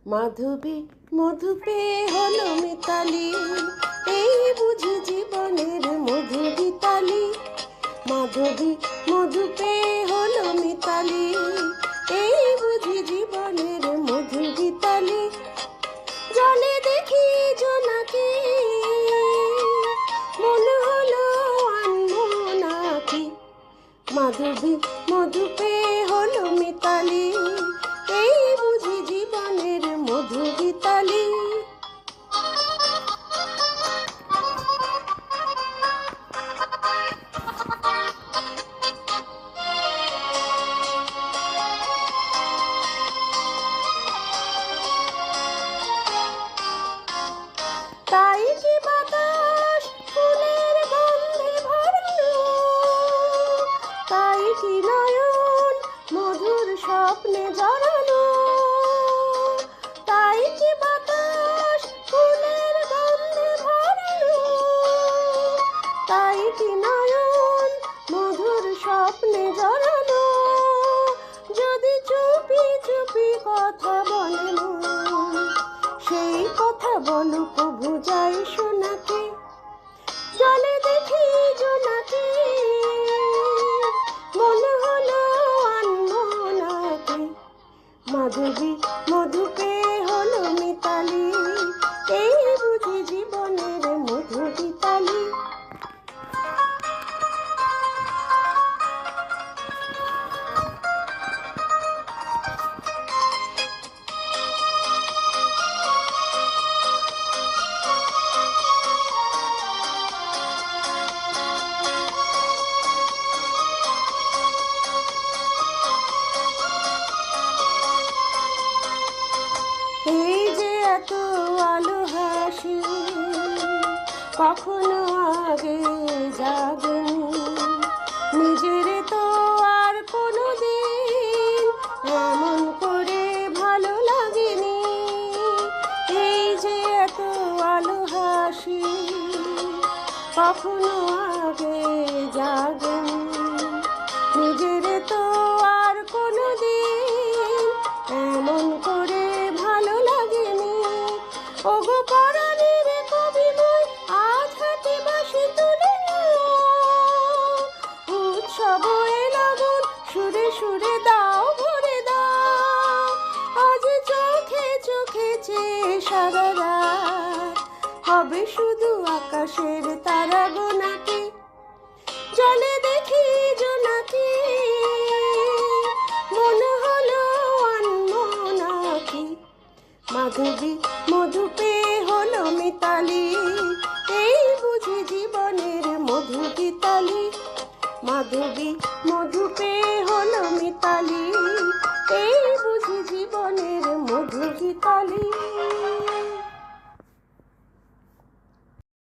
মাধবী মধু পেয়ে হলো মিতালি, এই বুঝি জীবনের মধু গীতালি। মাধবী মধু পেয়ে হলো মিতালি, এই বুঝি জীবনের মধু গীতালি। জলে দেখি জোনাকি, মনে হলো আনবো নাকি। মাধবী মধু পেয়ে হলো মিতালি, এই বুঝি জীবনের মধু গীতালি। তাই কি বাতাস ফুলের গন্ধে ভরানো, তাই কি নয়ন মধুর স্বপ্নে জড়ানো। তাই কি বাতাস ফুলের গন্ধে ভরানো, তাই কি নয়ন মধুর স্বপ্নে জড়ানো। যদি চুপি চুপি কথা বলে মন, সেই কথা বলুক বুঝাই শোনাকে। জলে দেখি জোনাকি, মনে হলো আনবো নাকি। মাধবী মধু পেয়ে হলো মিতালি, এই বুঝি জীবনের মধু গীতালি। এই যে এত আলো হাসি, কখনো আগে জাগেনি। নিজের তো আর কোনো দিন এমন করে ভালো লাগেনি। এই যে এত আলো হাসি, কখনো আগে জাগেনি। নিজের তো আর কোনো দিন এমন করে ভালো লাগেনি। ওগো পরাণের কবিময় আজ হাতে বাঁশি তুলে উৎসব লাগন, সুরে সুরে দাও ভরে দাও। আজ চোখে চোখে চেয়ে সারা রাত হবে শুধু আকাশের তারা গোনাকে। জলে দেখি জোনাকি, মনে হলো আনবো নাকি। মাধবী মধু পেয়ে হলো মিতালি, এই বুঝি জীবনের মধু গীতালি। মাধবী মধু পেয়ে হলো মিতালি।